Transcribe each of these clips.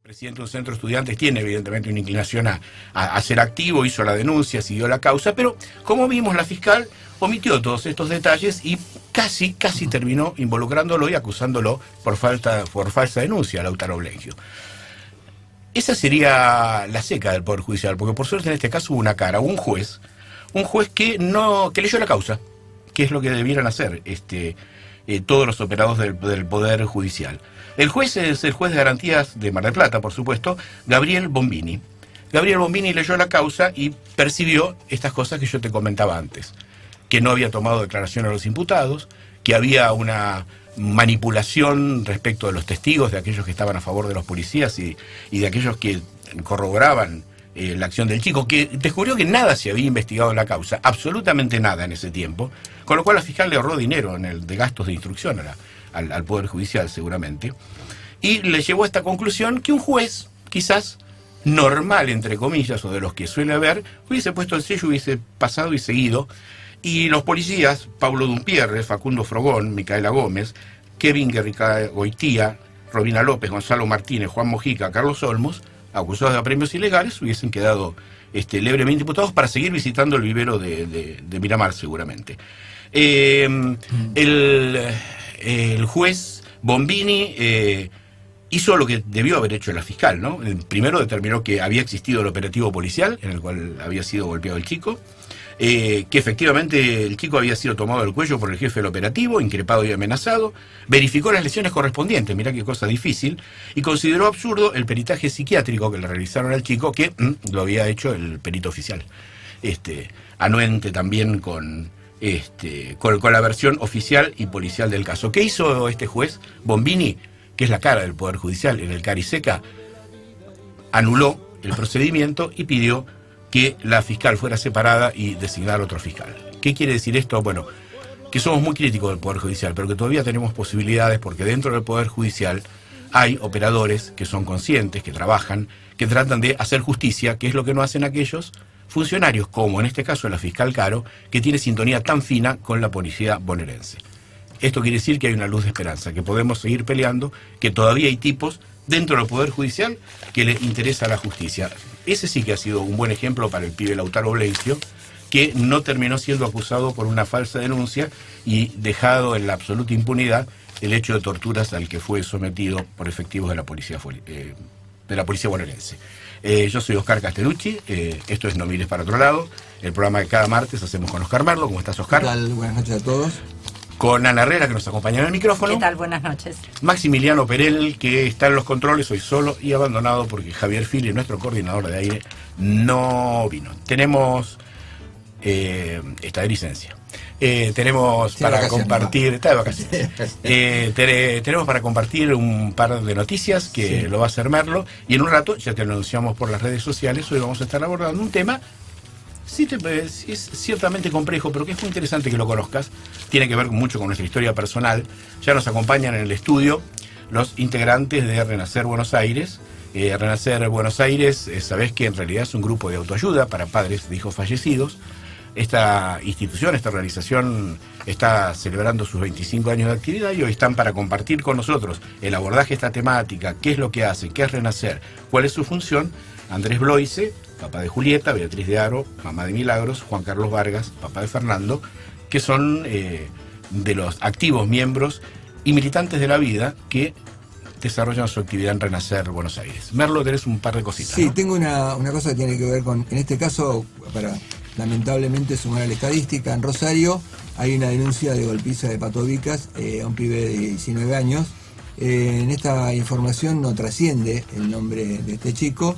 Presidente de un centro de estudiantes tiene evidentemente una inclinación a ser activo, hizo la denuncia, siguió la causa, pero como vimos, la fiscal omitió todos estos detalles y casi terminó involucrándolo y acusándolo por falsa denuncia a Lautaro Bleingio. Esa sería la seca del Poder Judicial, porque por suerte en este caso hubo una cara, un juez que leyó la causa, que es lo que debieran hacer todos los operados del Poder Judicial. El juez es el juez de garantías de Mar del Plata, por supuesto, Gabriel Bombini. Gabriel Bombini leyó la causa y percibió estas cosas que yo te comentaba antes, que no había tomado declaración a los imputados, que había una manipulación respecto de los testigos, de aquellos que estaban a favor de los policías y de aquellos que corroboraban la acción del chico, que descubrió que nada se había investigado en la causa, absolutamente nada en ese tiempo, con lo cual la fiscal le ahorró dinero de gastos de instrucción al Poder Judicial seguramente, y le llevó a esta conclusión que un juez, quizás normal entre comillas, o de los que suele haber, hubiese puesto el sello, hubiese pasado y seguido, y los policías, Paulo Dumpierre, Facundo Frogón, Micaela Gómez, Kevin Guerrica Goitía, Robina López, Gonzalo Martínez, Juan Mojica, Carlos Olmos, acusados de apremios ilegales, hubiesen quedado libremente imputados para seguir visitando el vivero de Miramar seguramente. El juez Bombini hizo lo que debió haber hecho la fiscal, ¿no? Primero determinó que había existido el operativo policial, en el cual había sido golpeado el chico, que efectivamente el chico había sido tomado del cuello por el jefe del operativo, increpado y amenazado, verificó las lesiones correspondientes, mirá qué cosa difícil, y consideró absurdo el peritaje psiquiátrico que le realizaron al chico, que lo había hecho el perito oficial, anuente también con la versión oficial y policial del caso. ¿Qué hizo este juez Bombini, que es la cara del Poder Judicial en el Cariseca? Anuló el procedimiento y pidió que la fiscal fuera separada y designar otro fiscal. ¿Qué quiere decir esto? Bueno, que somos muy críticos del Poder Judicial, pero que todavía tenemos posibilidades, porque dentro del Poder Judicial hay operadores que son conscientes, que trabajan, que tratan de hacer justicia, que es lo que no hacen aquellos funcionarios, como en este caso la fiscal Caro, que tiene sintonía tan fina con la policía bonaerense. Esto quiere decir que hay una luz de esperanza, que podemos seguir peleando, que todavía hay tipos dentro del Poder Judicial que le interesa la justicia. Ese sí que ha sido un buen ejemplo para el pibe Lautaro Bleingio, que no terminó siendo acusado por una falsa denuncia y dejado en la absoluta impunidad el hecho de torturas al que fue sometido por efectivos de la policía bonaerense. Yo soy Oscar Castellucci, esto es No Mires para Otro Lado, el programa que cada martes hacemos con Oscar Merlo. ¿Cómo estás, Oscar? ¿Qué tal? Buenas noches a todos. Con Ana Herrera, que nos acompaña en el micrófono. ¿Qué tal? Buenas noches. Maximiliano Perel, que está en los controles hoy solo y abandonado porque Javier Fili, nuestro coordinador de aire, no vino. Tenemos... está de licencia. Tenemos para compartir... Está de vacaciones. Tenemos para compartir un par de noticias que lo va a hacer Merlo. Y en un rato, ya te lo anunciamos por las redes sociales, hoy vamos a estar abordando un tema... es ciertamente complejo, pero que es muy interesante que lo conozcas. Tiene que ver mucho con nuestra historia personal. Ya nos acompañan en el estudio los integrantes de Renacer Buenos Aires. Renacer Buenos Aires, sabés que en realidad es un grupo de autoayuda para padres de hijos fallecidos. Esta institución, esta organización está celebrando sus 25 años de actividad y hoy están para compartir con nosotros el abordaje de esta temática, qué es lo que hace, qué es Renacer, cuál es su función. Andrés Bloise, papá de Julieta, Beatriz de Aro, mamá de Milagros, Juan Carlos Vargas, papá de Fernando, que son de los activos miembros y militantes de la vida que desarrollan su actividad en Renacer Buenos Aires. Merlo, tenés un par de cositas. Sí, ¿no? tengo una cosa que tiene que ver con, en este caso, para lamentablemente sumar a la estadística, en Rosario hay una denuncia de golpiza de Pato Vicas a un pibe de 19 años. En esta información no trasciende el nombre de este chico.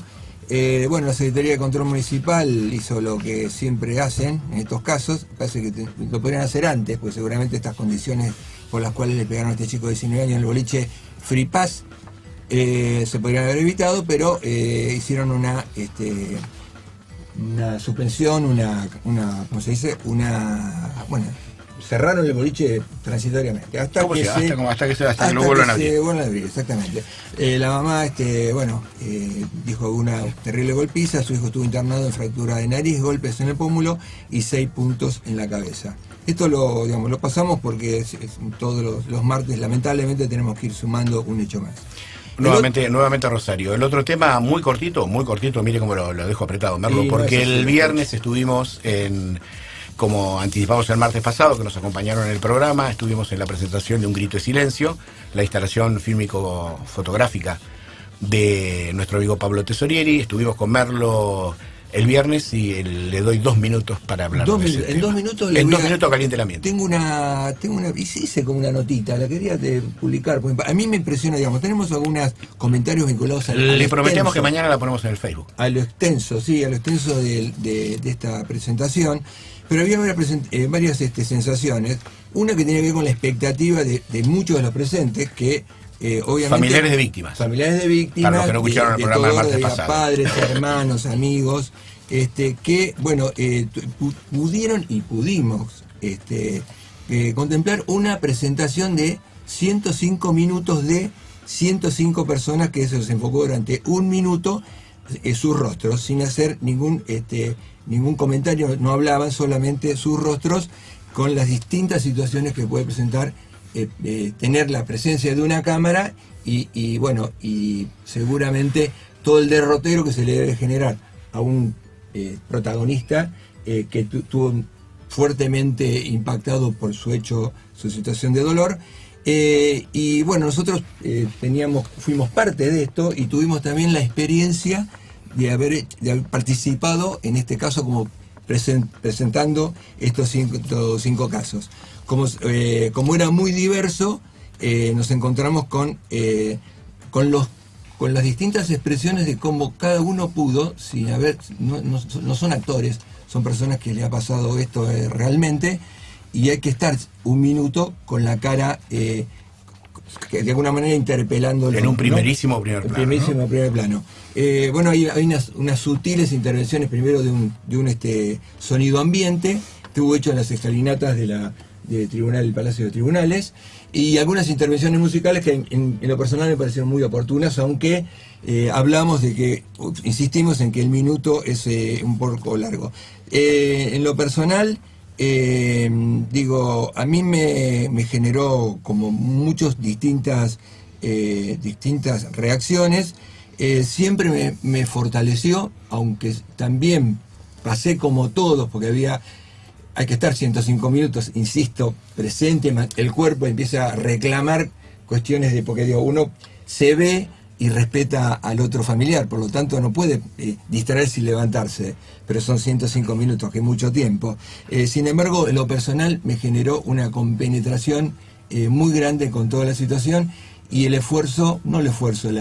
La Secretaría de Control Municipal hizo lo que siempre hacen en estos casos. Parece que lo podrían hacer antes, pues seguramente estas condiciones por las cuales le pegaron a este chico de 19 años en el boliche Free Pass se podrían haber evitado, pero hicieron una suspensión, ¿cómo se dice? Cerraron el boliche transitoriamente hasta que lo vuelvan a abrir. Exactamente. La mamá dijo una terrible golpiza. Su hijo estuvo internado en fractura de nariz, golpes en el pómulo y 6 puntos en la cabeza. Esto lo pasamos porque todos los martes lamentablemente tenemos que ir sumando un hecho más. Nuevamente Rosario. El otro tema muy cortito, mire cómo lo dejo apretado, Merlo, Sí, porque no es así, el viernes estuvimos como anticipamos el martes pasado, que nos acompañaron en el programa, estuvimos en la presentación de Un Grito de Silencio, la instalación fílmico-fotográfica de nuestro amigo Pablo Tesorieri. Estuvimos con Merlo el viernes y le doy 2 minutos para hablar de ese tema. En 2 minutos En 2 minutos caliente el ambiente. Tengo una, hice como una notita, la quería publicar, porque a mí me impresiona, digamos, tenemos algunos comentarios vinculados Le prometemos que mañana la ponemos en el Facebook. A lo extenso, sí, a lo extenso de esta presentación, pero había varias sensaciones. Una que tenía que ver con la expectativa de muchos de los presentes, que obviamente... Familiares de víctimas. Familiares de víctimas. Para los que no escucharon el programa del martes pasado. Padres, hermanos, amigos, que, bueno, pudieron y pudimos contemplar una presentación de 105 minutos de 105 personas, que eso se enfocó durante 1 minuto, sus rostros, sin hacer ningún comentario, no hablaban, solamente sus rostros, con las distintas situaciones que puede presentar tener la presencia de una cámara y bueno, y seguramente todo el derrotero que se le debe generar a un protagonista que estuvo fuertemente impactado por su situación de dolor. Y bueno, nosotros fuimos parte de esto y tuvimos también la experiencia de haber participado, en este caso como presentando estos 5 casos. Como era muy diverso, nos encontramos con las distintas expresiones de cómo cada uno pudo, sin haber, no son actores, son personas que le ha pasado esto realmente, y hay que estar 1 minuto con la cara que de alguna manera interpelándolo. En un primerísimo primer plano. Bueno, hay unas sutiles intervenciones, primero de un sonido ambiente, estuvo hecho en las escalinatas del Palacio de Tribunales, y algunas intervenciones musicales que en lo personal me parecieron muy oportunas, aunque hablamos de que, insistimos en que el minuto es un poco largo. En lo personal, a mí me generó como muchas distintas reacciones. Siempre me fortaleció, aunque también pasé como todos, porque hay que estar 105 minutos, insisto, presente, el cuerpo empieza a reclamar cuestiones porque uno se ve y respeta al otro familiar, por lo tanto no puede distraerse y levantarse, pero son 105 minutos, que es mucho tiempo. Sin embargo, en lo personal me generó una compenetración muy grande con toda la situación, y la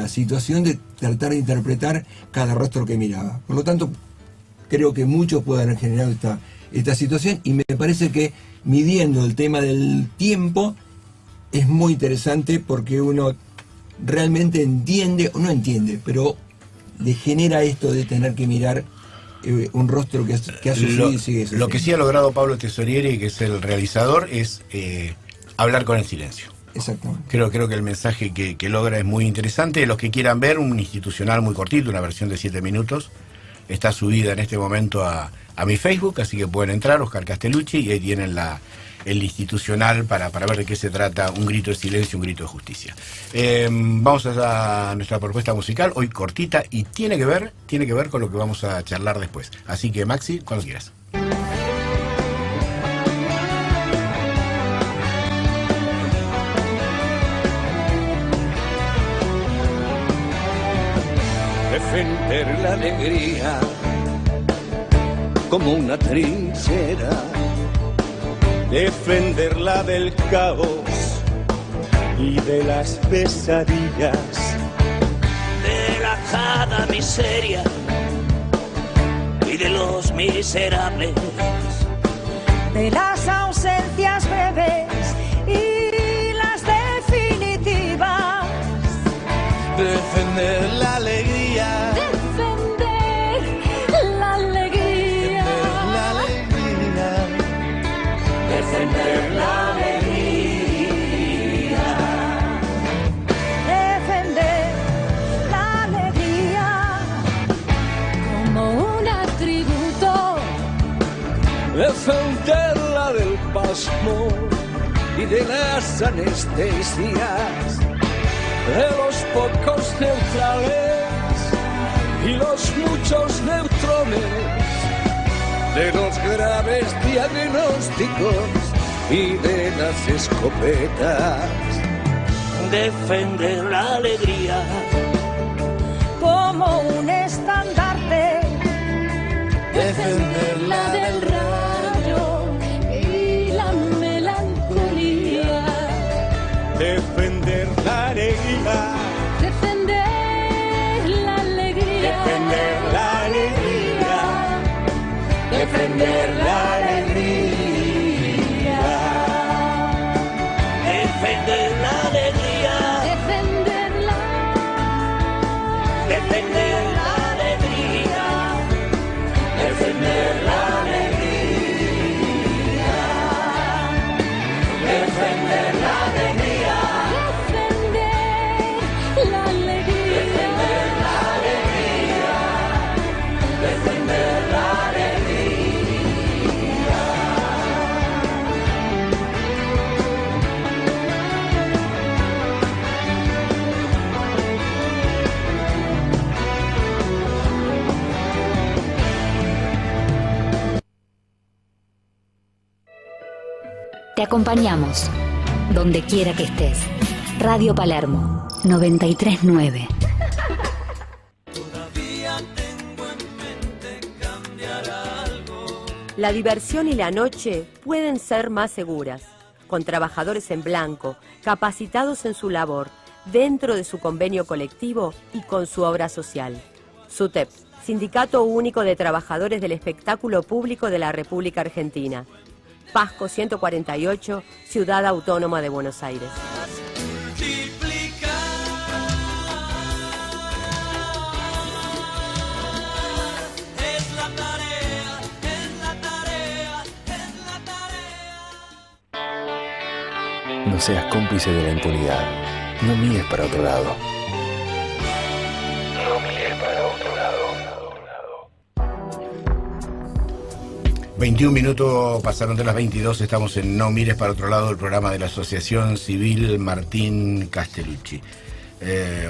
situación de tratar de interpretar cada rostro que miraba. Por lo tanto, creo que muchos pueden haber generado esta situación, y me parece que midiendo el tema del tiempo es muy interesante, porque uno realmente pero le genera esto de tener que mirar un rostro que ha sufrido y sigue sufriendo. Lo que sí ha logrado Pablo Tesorieri, que es el realizador, es hablar con el silencio. Exactamente. Creo que el mensaje que logra es muy interesante. Los que quieran ver un institucional muy cortito, una versión de 7 minutos, está subida en este momento a mi Facebook, así que pueden entrar, Oscar Castellucci, y ahí tienen el institucional para ver de qué se trata, Un Grito de Silencio, Un Grito de Justicia. Vamos a nuestra propuesta musical, hoy cortita, y tiene que ver con lo que vamos a charlar después. Así que, Maxi, cuando quieras. Defender la alegría como una trinchera, defenderla del caos y de las pesadillas, de la cada miseria y de los miserables, de las ausencias breves y las definitivas, defender la alegría, defender la alegría, defender la alegría, defender la alegría como un atributo, defenderla del pasmo y de las anestesias, de los pocos neutrales y los muchos neutrones, de los graves diagnósticos y de las escopetas. Defender la alegría como un estandarte, defenderla del rayo y la melancolía, Defender la alegría, defender la alegría, defender la alegría, defender la alegría. defender la alegría, defenderla, defender la alegría, defender la alegría, defender la alegría, defender la alegría, defender la Te acompañamos, donde quiera que estés. Radio Palermo, 93.9. La diversión y la noche pueden ser más seguras, con trabajadores en blanco, capacitados en su labor, dentro de su convenio colectivo y con su obra social. SUTEP, Sindicato Único de Trabajadores del Espectáculo Público de la República Argentina. Pasco 148, Ciudad Autónoma de Buenos Aires. No seas cómplice de la impunidad. No mires para otro lado. No mires para otro lado. 21 minutos pasaron de las 22, estamos en No Mires para Otro Lado, el programa de la Asociación Civil Martín Castellucci.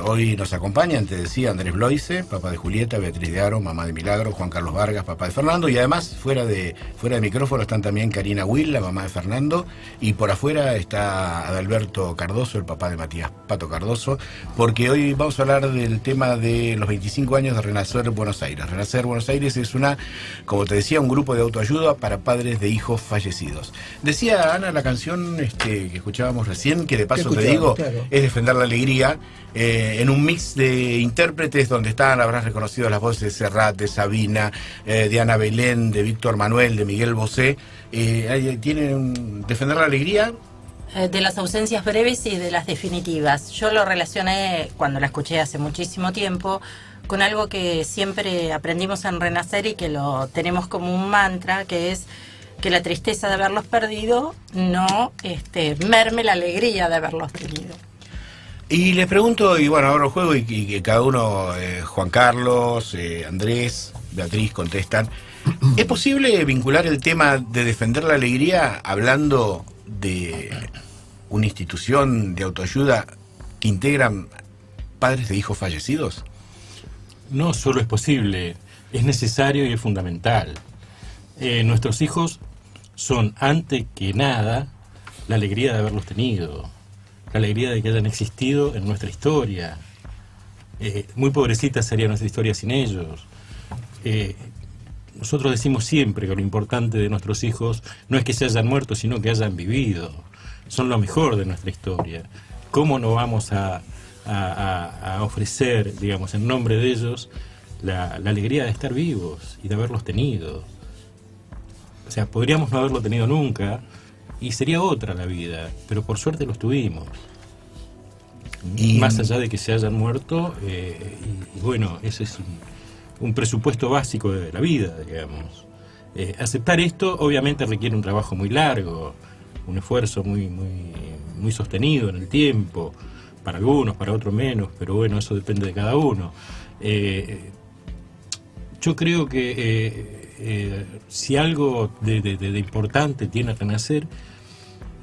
Hoy nos acompañan, te decía, Andrés Bloise, papá de Julieta, Beatriz de Aro, mamá de Milagro, Juan Carlos Vargas, papá de Fernando, y además fuera de micrófono están también Karina Will, la mamá de Fernando, y por afuera está Adalberto Cardoso, el papá de Matías Pato Cardoso, porque hoy vamos a hablar del tema de los 25 años de Renacer Buenos Aires. Renacer Buenos Aires es como te decía, un grupo de autoayuda para padres de hijos fallecidos. Decía Ana la canción que escuchábamos recién, que de paso te digo, claro, es Defender la Alegría, en un mix de intérpretes donde habrás reconocido las voces de Serrat, de Sabina, de Ana Belén, de Víctor Manuel, de Miguel Bosé. Tienen Defender la Alegría. De las ausencias breves y de las definitivas. Yo lo relacioné, cuando la escuché hace muchísimo tiempo, con algo que siempre aprendimos en Renacer y que lo tenemos como un mantra, que es que la tristeza de haberlos perdido no merme la alegría de haberlos tenido. Y les pregunto, y bueno, ahora juego y que cada uno, Juan Carlos, Andrés, Beatriz, contestan. ¿Es posible vincular el tema de defender la alegría hablando de una institución de autoayuda que integran padres de hijos fallecidos? No solo es posible, es necesario y es fundamental. Nuestros hijos son, antes que nada, la alegría de haberlos tenido, la alegría de que hayan existido en nuestra historia. Muy pobrecita sería nuestra historia sin ellos. Nosotros decimos siempre que lo importante de nuestros hijos no es que se hayan muerto, sino que hayan vivido. Son lo mejor de nuestra historia. ¿Cómo no vamos a ofrecer, digamos, en nombre de ellos, la alegría de estar vivos y de haberlos tenido? O sea, podríamos no haberlo tenido nunca y sería otra la vida, pero por suerte los tuvimos. Y más allá de que se hayan muerto, y bueno, ese es un presupuesto básico de la vida, digamos. Aceptar esto obviamente requiere un trabajo muy largo, un esfuerzo muy sostenido en el tiempo, para algunos, para otros menos, pero bueno, eso depende de cada uno. Yo creo que si algo de importante tiene Renacer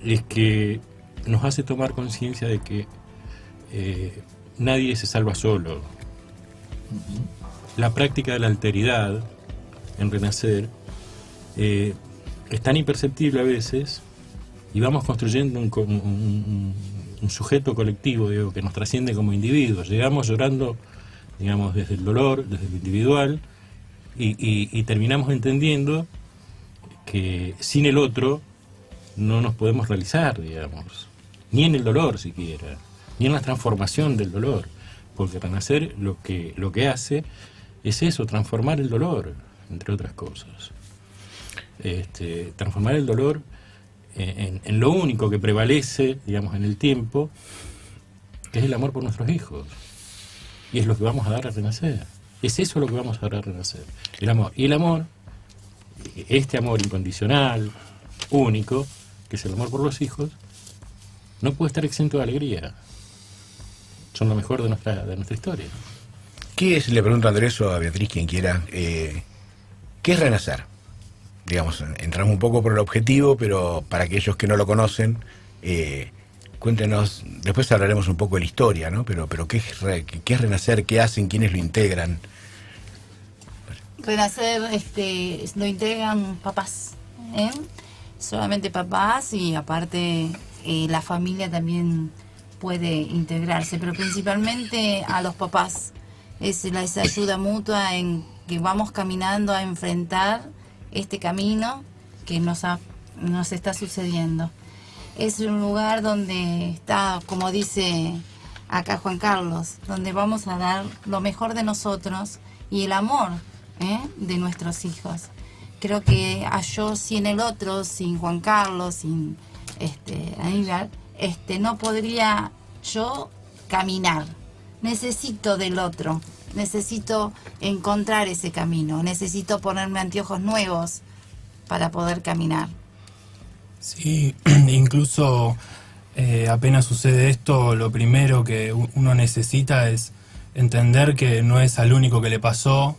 es que nos hace tomar conciencia de que nadie se salva solo. La práctica de la alteridad en Renacer es tan imperceptible a veces, y vamos construyendo un sujeto colectivo, digo, que nos trasciende como individuos. Llegamos llorando, digamos, desde el dolor, desde lo individual, y terminamos entendiendo que sin el otro no nos podemos realizar, digamos, ni en el dolor siquiera, ni en la transformación del dolor, porque Renacer lo que hace es eso, transformar el dolor, entre otras cosas. Transformar el dolor en lo único que prevalece, digamos, en el tiempo, que es el amor por nuestros hijos. Y es lo que vamos a dar a Renacer. Es eso lo que vamos a dar a Renacer. El amor. Y el amor, este amor incondicional, único, que es el amor por los hijos, no puede estar exento de alegría. Son lo mejor de nuestra historia. ¿Qué es, le pregunto a Andrés o a Beatriz, quien quiera, qué es Renacer? Digamos, entramos un poco por el objetivo, pero para aquellos que no lo conocen, cuéntenos, después hablaremos un poco de la historia, ¿no? Pero ¿qué es Renacer? ¿Qué hacen? ¿Quiénes lo integran? Renacer lo integran papás, solamente papás, y aparte la familia también puede integrarse, pero principalmente a los papás. Es esa ayuda mutua en que vamos caminando a enfrentar este camino que nos está sucediendo. Es un lugar donde está, como dice acá Juan Carlos, donde vamos a dar lo mejor de nosotros y el amor de nuestros hijos. Creo que yo sin el otro, sin Juan Carlos, sin Aníbal, no podría yo caminar. Necesito del otro, necesito encontrar ese camino, necesito ponerme anteojos nuevos para poder caminar. Sí, incluso apenas sucede esto, lo primero que uno necesita es entender que no es al único que le pasó,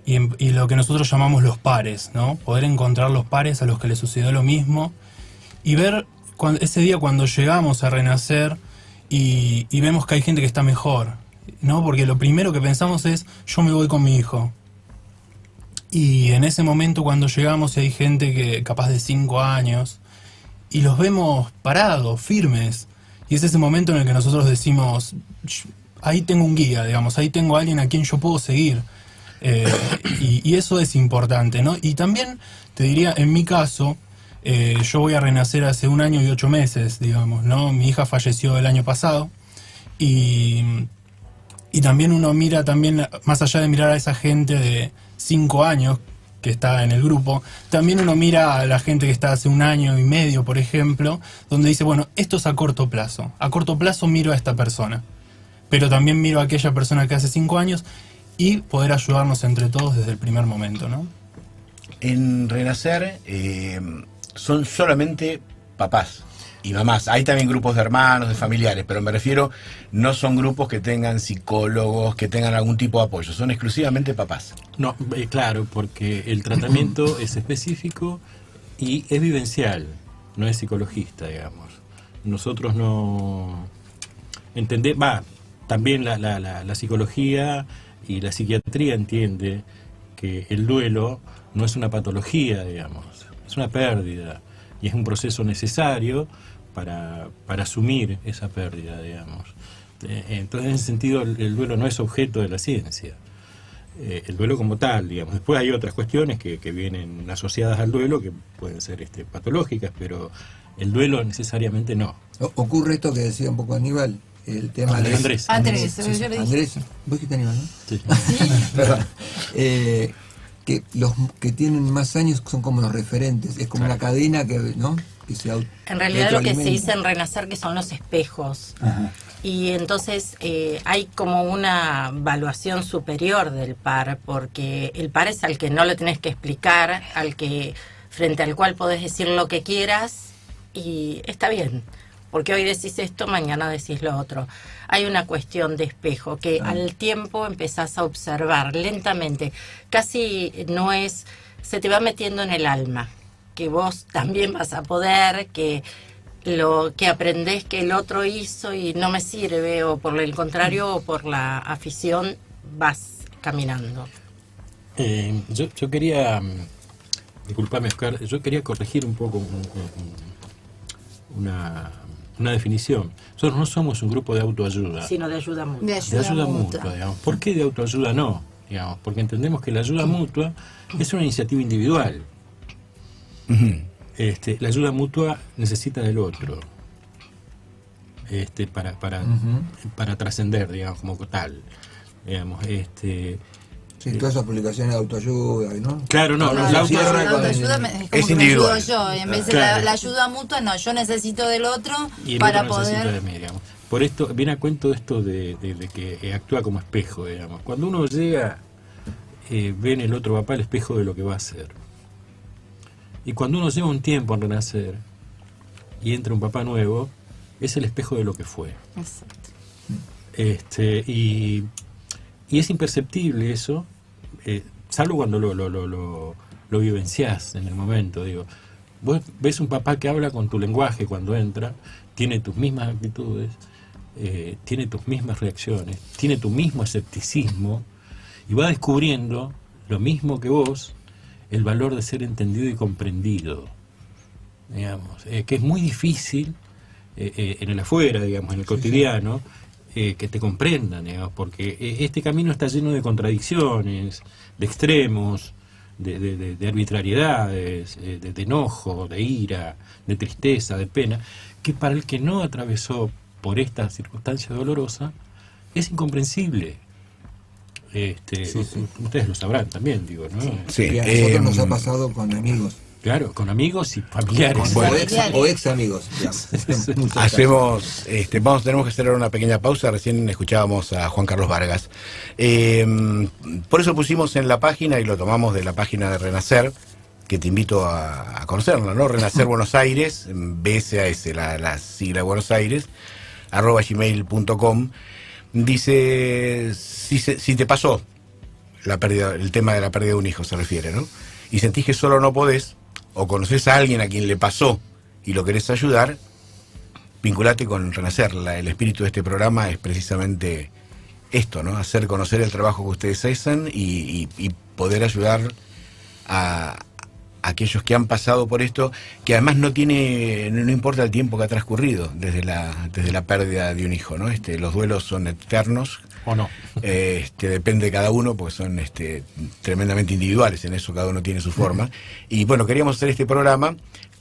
y lo que nosotros llamamos los pares, ¿no? Poder encontrar los pares a los que les sucedió lo mismo y ver ese día cuando llegamos a Renacer y vemos que hay gente que está mejor, ¿no? Porque lo primero que pensamos es, yo me voy con mi hijo. Y en ese momento cuando llegamos hay gente que capaz de 5 años y los vemos parados, firmes. Y es ese momento en el que nosotros decimos, ahí tengo un guía, digamos, ahí tengo a alguien a quien yo puedo seguir. Y eso es importante, ¿no? Y también te diría, en mi caso, yo voy a Renacer hace 1 año y 8 meses, digamos, ¿no? Mi hija falleció el año pasado y también uno mira, también más allá de mirar a esa gente de 5 años que está en el grupo, también uno mira a la gente que está hace 1 año y medio, por ejemplo, donde dice, bueno, esto es a corto plazo miro a esta persona, pero también miro a aquella persona que hace 5 años y poder ayudarnos entre todos desde el primer momento, ¿no? En Renacer son solamente papás y mamás. Hay también grupos de hermanos, de familiares, pero me refiero, no son grupos que tengan psicólogos, que tengan algún tipo de apoyo, son exclusivamente papás. No, claro, porque el tratamiento es específico y es vivencial, no es psicologista, digamos. Nosotros no entendemos, también la psicología y la psiquiatría entiende que el duelo no es una patología, digamos, es una pérdida y es un proceso necesario para asumir esa pérdida, digamos. Entonces, en ese sentido, el duelo no es objeto de la ciencia. El duelo como tal, digamos. Después hay otras cuestiones que vienen asociadas al duelo que pueden ser patológicas, pero el duelo necesariamente no. Ocurre esto que decía un poco Aníbal, el tema de Andrés. Yo le dije. Andrés, vos dijiste Aníbal, ¿no? Sí. Perdón. Que los que tienen más años son como los referentes, es como una cadena que, ¿no? Que se en realidad lo que se dice en Renacer que son los espejos. Ajá. Y entonces hay como una evaluación superior del par, porque el par es al que no le tenés que explicar, frente al cual podés decir lo que quieras y está bien, porque hoy decís esto, mañana decís lo otro. Hay una cuestión de espejo que al tiempo empezás a observar lentamente, casi se te va metiendo en el alma, que vos también vas a poder, que lo que aprendés que el otro hizo y no me sirve, o por el contrario, o por la afición vas caminando. Yo quería, disculpame Oscar, yo quería corregir un poco una definición. Nosotros no somos un grupo de autoayuda, sino de ayuda mutua. de ayuda mutua, digamos. ¿Por qué de autoayuda no? Digamos, porque entendemos que la ayuda mutua es una iniciativa individual. La ayuda mutua necesita del otro para trascender, digamos, como tal, digamos, Sí, todas esas publicaciones de autoayuda, ¿no? Claro, no, la autoayuda es como es que me individual. ayudo yo, en vez de Claro. la ayuda mutua, no, yo necesito del otro y el para otro necesita poder... de mí, digamos. Por esto viene a cuento esto de que actúa como espejo, digamos. Cuando uno llega, ve en el otro papá el espejo de lo que va a hacer. Y cuando uno lleva un tiempo en renacer y entra un papá nuevo, es el espejo de lo que fue. Exacto. Y es imperceptible eso, salvo cuando lo vivenciás en el momento. Digo, vos ves un papá que habla con tu lenguaje cuando entra, tiene tus mismas actitudes, tiene tus mismas reacciones, tiene tu mismo escepticismo, y va descubriendo lo mismo que vos, el valor de ser entendido y comprendido, digamos, que es muy difícil en el afuera, digamos, en el cotidiano, que te comprendan, digamos, porque este camino está lleno de contradicciones, de extremos, de arbitrariedades, de enojo, de ira, de tristeza, de pena, que para el que no atravesó por esta circunstancia dolorosa es incomprensible. Ustedes lo sabrán también, digo, ¿no? Sí, Y a nosotros nos ha pasado con amigos. Claro, con amigos y familiares. O ex amigos, digamos. Hacemos, tenemos que hacer ahora una pequeña pausa. Recién escuchábamos a Juan Carlos Vargas. Por eso pusimos en la página, y lo tomamos de la página de Renacer, que te invito a conocerla, ¿no? Renacer Buenos Aires, BSAS, la sigla de Buenos Aires, @gmail.com. Dice, si te pasó la pérdida, el tema de la pérdida de un hijo se refiere, ¿no? Y sentís que solo no podés, o conocés a alguien a quien le pasó y lo querés ayudar, vinculate con Renacer. El espíritu de este programa es precisamente esto, ¿no? Hacer conocer el trabajo que ustedes hacen y poder ayudar a aquellos que han pasado por esto, que además no importa el tiempo que ha transcurrido desde la pérdida de un hijo, ¿no? Los duelos son eternos. ¿O no? Depende de cada uno, porque son tremendamente individuales, en eso cada uno tiene su forma. Y bueno, queríamos hacer este programa.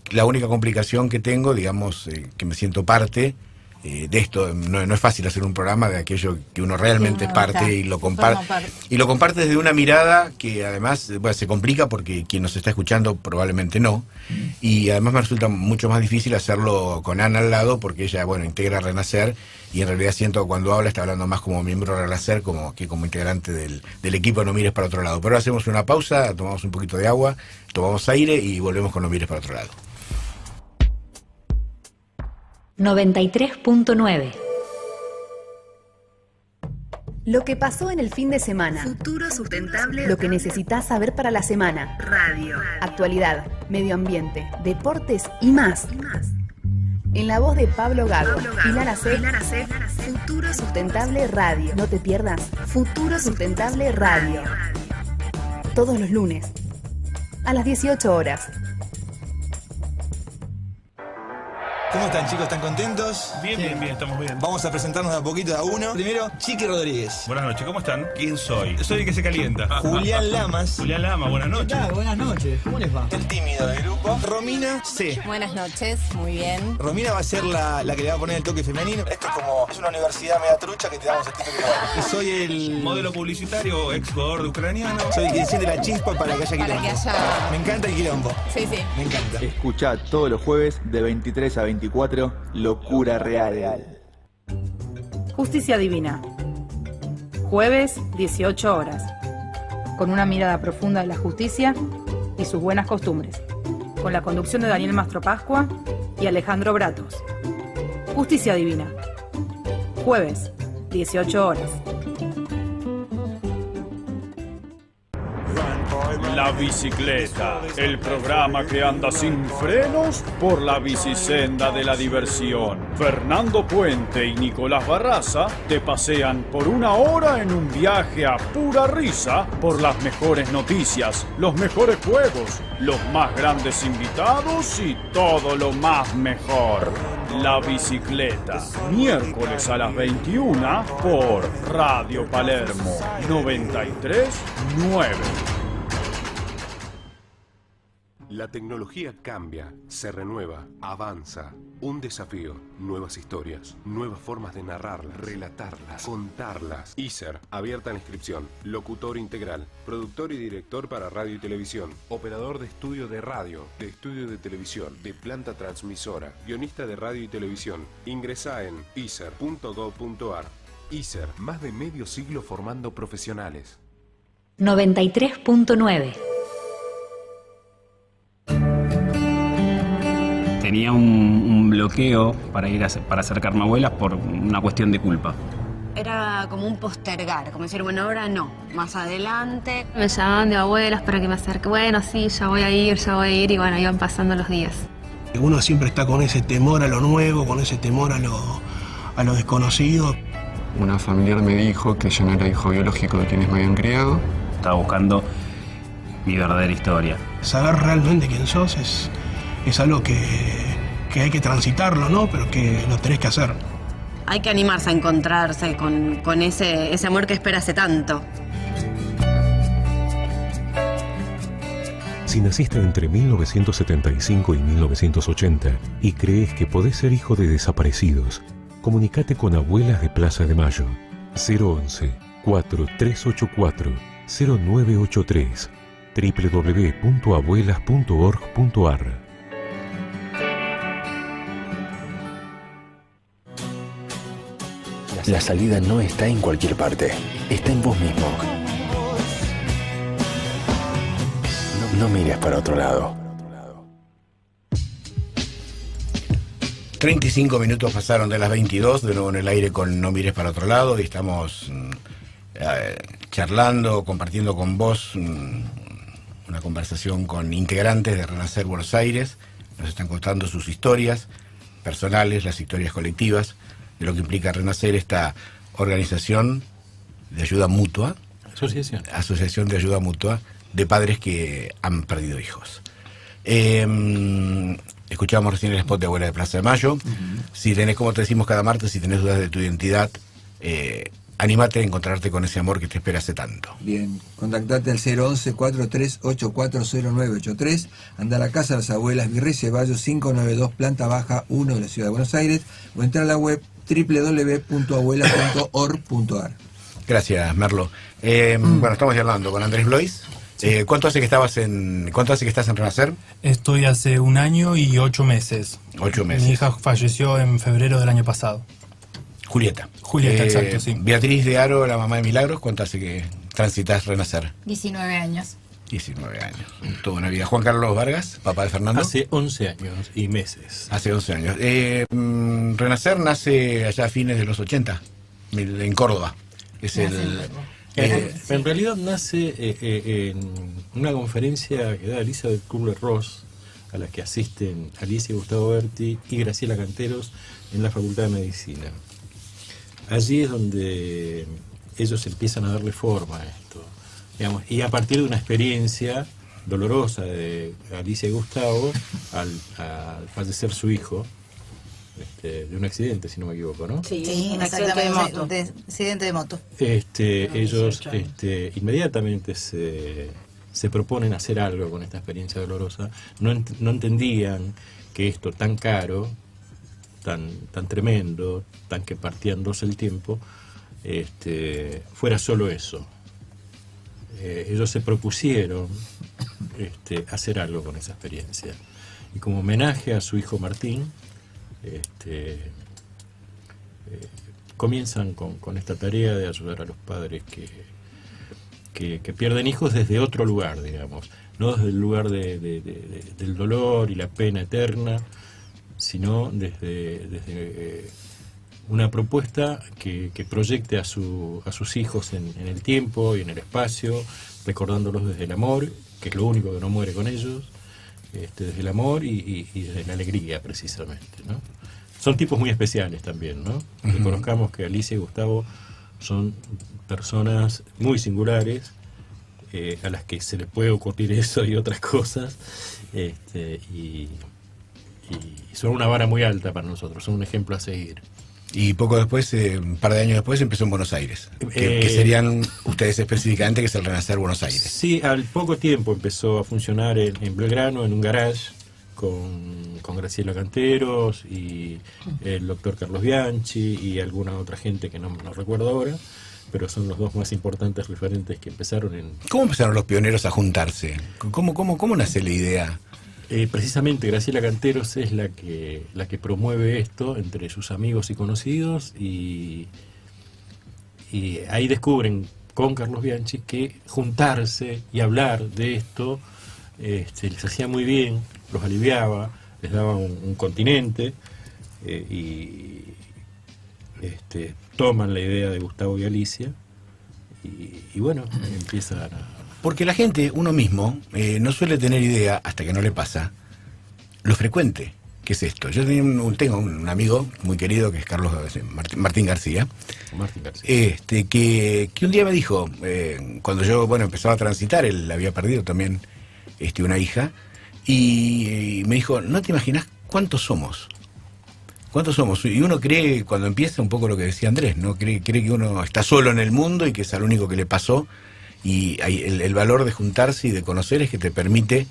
La única complicación que tengo, digamos, que me siento parte de esto, no es fácil hacer un programa de aquello que uno realmente es parte y lo comparte. Y lo comparte desde una mirada que además se complica porque quien nos está escuchando probablemente no. Y además me resulta mucho más difícil hacerlo con Ana al lado, porque ella, integra Renacer, y en realidad siento que cuando habla está hablando más como miembro de Renacer que como integrante del equipo No Mires para Otro Lado. Pero ahora hacemos una pausa, tomamos un poquito de agua, tomamos aire y volvemos con No Mires para Otro Lado. 93.9. Lo que pasó en el fin de semana. Futuro sustentable. Lo que necesitas saber para la semana. Radio. Actualidad, medio ambiente, deportes y más. En la voz de Pablo Gago y Lara C. Futuro Sustentable Radio. No te pierdas Futuro Sustentable Radio. Todos los lunes, a las 18 horas. ¿Cómo están, chicos? ¿Están contentos? Bien, estamos bien. Vamos a presentarnos de a poquito a uno. Primero, Chiqui Rodríguez. Buenas noches, ¿cómo están? ¿Quién soy? Soy el que se calienta. Julián Lamas. Julián Lama, buenas noches. Buenas noches, ¿cómo les va? El tímido del grupo. Romina C. Buenas noches, muy bien. Romina va a ser la que le va a poner el toque femenino. Esto es una universidad media trucha que te damos el título. Y soy el modelo publicitario, ex jugador de ucraniano. Soy el que enciende la chispa para que haya quilombo. Para que haya... Me encanta el quilombo. Sí. Me encanta. Escuchá todos los jueves de 23 a 24 Locura Real. Justicia Divina. Jueves, 18 horas. Con una mirada profunda de la justicia y sus buenas costumbres. Con la conducción de Daniel Mastro Pascua y Alejandro Bratos. Justicia Divina. Jueves, 18 horas. La Bicicleta, el programa que anda sin frenos por la bicisenda de la diversión. Fernando Puente y Nicolás Barraza te pasean por 1 hora en un viaje a pura risa por las mejores noticias, los mejores juegos, los más grandes invitados y todo lo más mejor. La Bicicleta, miércoles a las 21 por Radio Palermo 93.9. La tecnología cambia, se renueva, avanza. Un desafío, nuevas historias, nuevas formas de narrarlas, relatarlas, contarlas. ISER, abierta la inscripción. Locutor integral, productor y director para radio y televisión. Operador de estudio de radio, de estudio de televisión, de planta transmisora. Guionista de radio y televisión. Ingresá en iser.gov.ar. ISER, más de medio siglo formando profesionales. 93.9. Tenía un bloqueo para ir para acercarme a abuelas por una cuestión de culpa. Era como un postergar, como decir, bueno, ahora no, más adelante. Me llamaban de abuelas para que me acerque. Bueno, sí, ya voy a ir, y bueno, iban pasando los días. Uno siempre está con ese temor a lo nuevo, con ese temor a lo desconocido. Una familiar me dijo que yo no era hijo biológico de quienes me habían criado. Estaba buscando mi verdadera historia. Saber realmente quién sos es algo que hay que transitarlo, ¿no? Pero que lo tenés que hacer. Hay que animarse a encontrarse con ese amor que espera hace tanto. Si naciste entre 1975 y 1980 y crees que podés ser hijo de desaparecidos, comunicate con Abuelas de Plaza de Mayo. 011-4384-0983 www.abuelas.org.ar. La salida no está en cualquier parte, está en vos mismo. No mires para otro lado. 35 minutos pasaron de las 22, de nuevo en el aire con No mires para otro lado, y estamos charlando, compartiendo con vos una conversación con integrantes de Renacer Buenos Aires. Nos están contando sus historias personales, las historias colectivas, de lo que implica Renacer, esta organización de ayuda mutua, asociación de ayuda mutua de padres que han perdido hijos. Escuchábamos recién el spot de Abuela de Plaza de Mayo. Si tenés, como te decimos cada martes, si tenés dudas de tu identidad, anímate a encontrarte con ese amor que te espera hace tanto. Bien, contactate al 011-43840983, anda a la Casa de las Abuelas Virrey Ceballos 592, planta baja 1 de la Ciudad de Buenos Aires, o entra a la web www.abuelas.org.ar. Gracias, Merlo. Bueno, estamos hablando con Andrés Blois. ¿Cuánto hace que estás en Renacer? Estoy hace 1 año y 8 meses. 8 meses. Mi hija falleció en febrero del año pasado. Julieta. Exacto, sí. Beatriz de Aro, la mamá de Milagros, ¿cuánto hace que transitas Renacer? 19 años. 19 años. Toda una vida. Juan Carlos Vargas, papá de Fernando. Hace 11 años y meses. Hace 11 años. Renacer nace allá a fines de los 80, en Córdoba. Es en realidad nace en una conferencia que da Elizabeth Kubler-Ross, a la que asisten Alicia Gustavo Berti y Graciela Canteros en la Facultad de Medicina. Allí es donde ellos empiezan a darle forma a esto, digamos, y a partir de una experiencia dolorosa de Alicia y Gustavo al fallecer su hijo, de un accidente, si no me equivoco, ¿no? Sí, un accidente de moto. Accidente de moto. Ellos inmediatamente se proponen hacer algo con esta experiencia dolorosa. No entendían que esto tan caro, tan tremendo, tan que partían dos el tiempo, fuera solo eso. Ellos se propusieron hacer algo con esa experiencia. Y como homenaje a su hijo Martín, comienzan con esta tarea de ayudar a los padres que pierden hijos desde otro lugar, digamos, no desde el lugar del dolor y la pena eterna, sino desde una propuesta que proyecte a sus hijos en el tiempo y en el espacio, recordándolos desde el amor que es lo único que no muere con ellos, desde el amor y desde la alegría, precisamente, ¿no? Son tipos muy especiales también, ¿no? Reconozcamos que Alicia y Gustavo son personas muy singulares, a las que se les puede ocurrir eso y otras cosas, y son una vara muy alta para nosotros, son un ejemplo a seguir. Y poco después, un par de años después, empezó en Buenos Aires, que serían ustedes específicamente, que es el Renacer Buenos Aires. Sí, al poco tiempo empezó a funcionar en Belgrano, en un garage, con Graciela Canteros y el doctor Carlos Bianchi y alguna otra gente que no recuerdo ahora, pero son los dos más importantes referentes que empezaron en... ¿Cómo empezaron los pioneros a juntarse? ¿Cómo nace la idea? Precisamente Graciela Canteros es la que promueve esto entre sus amigos y conocidos, y ahí descubren con Carlos Bianchi que juntarse y hablar de esto les hacía muy bien, los aliviaba, les daba un continente, y toman la idea de Gustavo y Alicia y bueno, empiezan a... Porque la gente, uno mismo, no suele tener idea, hasta que no le pasa, lo frecuente que es esto. Yo tengo un amigo muy querido, que es Martín García, que un día me dijo, cuando yo empezaba a transitar, él había perdido también una hija, y me dijo, no te imaginas cuántos somos. ¿Cuántos somos? Y uno cree, cuando empieza, un poco lo que decía Andrés, ¿no? Cree que uno está solo en el mundo y que es al único que le pasó. Y el valor de juntarse y de conocer es que te permite,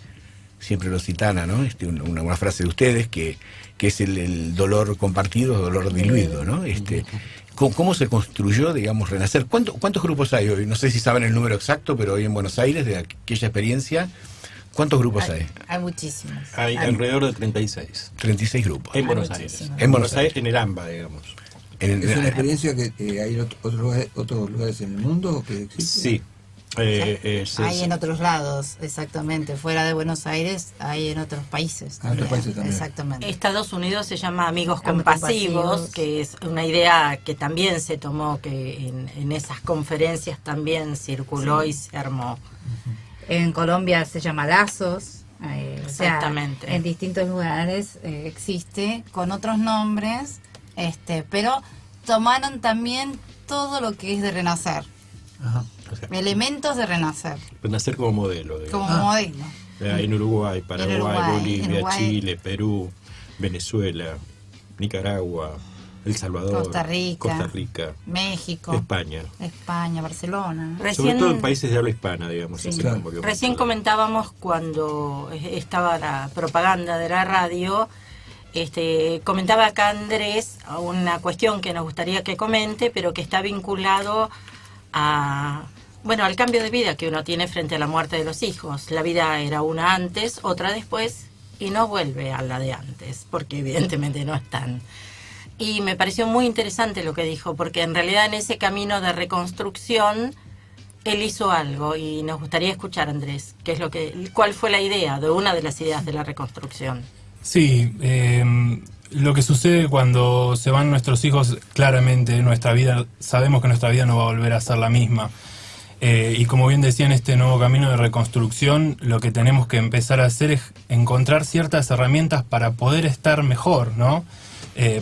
siempre lo citan, ¿no? Una frase de ustedes, que es el dolor compartido, dolor diluido, ¿no? ¿Cómo se construyó, digamos, Renacer? ¿Cuántos grupos hay hoy? No sé si saben el número exacto, pero hoy en Buenos Aires, de aquella experiencia, ¿cuántos grupos hay? Hay muchísimos. Hay alrededor de 36. 36 grupos. En Buenos Aires. En Buenos Aires. En el AMBA, digamos. ¿Es una experiencia que hay en otros lugares en el mundo que existe? Sí. Hay en otros lados, exactamente. Fuera de Buenos Aires hay en otros países también. Exactamente. Estados Unidos se llama Amigos Compasivos, que es una idea que también se tomó, que en esas conferencias también circuló y se armó. En Colombia se llama Lazos. Exactamente. O sea, en distintos lugares existe con otros nombres, pero tomaron también todo lo que es de Renacer. Ajá. Elementos de Renacer. Renacer como modelo. Digamos. Como modelo. En Uruguay, Paraguay, Bolivia, Uruguay. Chile, Perú, Venezuela, Nicaragua, El Salvador, Costa Rica, México, España, Barcelona. Sobre todo en países de habla hispana, digamos. Sí. Recién comentábamos, cuando estaba la propaganda de la radio, comentaba acá Andrés una cuestión que nos gustaría que comente, pero que está vinculado al cambio de vida que uno tiene frente a la muerte de los hijos. La vida era una antes, otra después, y no vuelve a la de antes, porque evidentemente no están. Y me pareció muy interesante lo que dijo, porque en realidad en ese camino de reconstrucción él hizo algo, y nos gustaría escuchar, Andrés, cuál fue la idea, una de las ideas de la reconstrucción. Sí, lo que sucede cuando se van nuestros hijos, claramente nuestra vida, sabemos que nuestra vida no va a volver a ser la misma. Y como bien decía, en este nuevo camino de reconstrucción, lo que tenemos que empezar a hacer es encontrar ciertas herramientas para poder estar mejor, ¿no?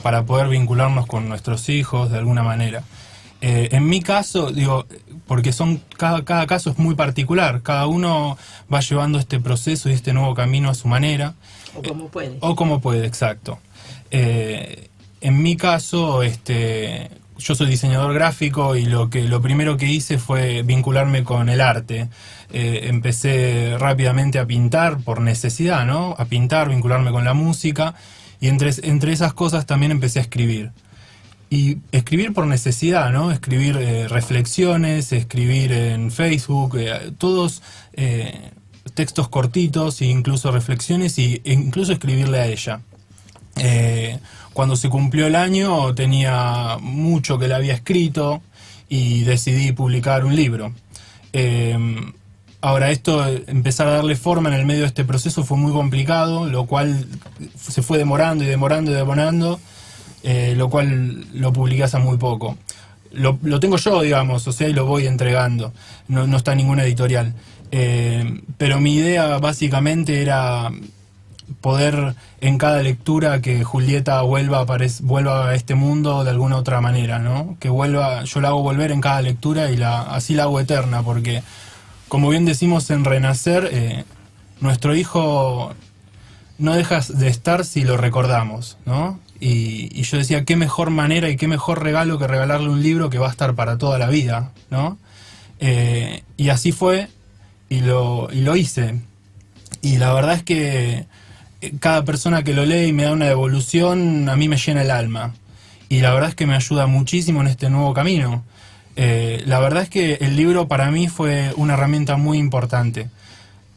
Para poder vincularnos con nuestros hijos de alguna manera. En mi caso, porque cada caso es muy particular, cada uno va llevando este proceso y este nuevo camino a su manera. O como puede. O como puede, exacto. En mi caso, yo soy diseñador gráfico, y lo primero que hice fue vincularme con el arte. Empecé rápidamente a pintar por necesidad, ¿no? A pintar, vincularme con la música, y entre esas cosas también empecé a escribir. Y escribir por necesidad, ¿no? Escribir reflexiones, escribir en Facebook, todos textos cortitos, e incluso reflexiones, e incluso escribirle a ella. Cuando se cumplió el año, tenía mucho que le había escrito y decidí publicar un libro. Ahora, empezar a darle forma en el medio de este proceso fue muy complicado, lo cual se fue demorando, lo cual lo publiqué hace muy poco. lo tengo yo, digamos, o sea, y lo voy entregando. No está en ninguna editorial. Pero mi idea básicamente era poder en cada lectura que Julieta vuelva a este mundo de alguna otra manera, ¿no? Que vuelva, yo la hago volver en cada lectura y así la hago eterna, porque como bien decimos en Renacer, nuestro hijo no deja de estar si lo recordamos, ¿no? Y yo decía, qué mejor manera y qué mejor regalo que regalarle un libro que va a estar para toda la vida, ¿no? Y así fue, y lo hice. Y la verdad es que cada persona que lo lee y me da una devolución, a mí me llena el alma. Y la verdad es que me ayuda muchísimo en este nuevo camino. La verdad es que el libro para mí fue una herramienta muy importante.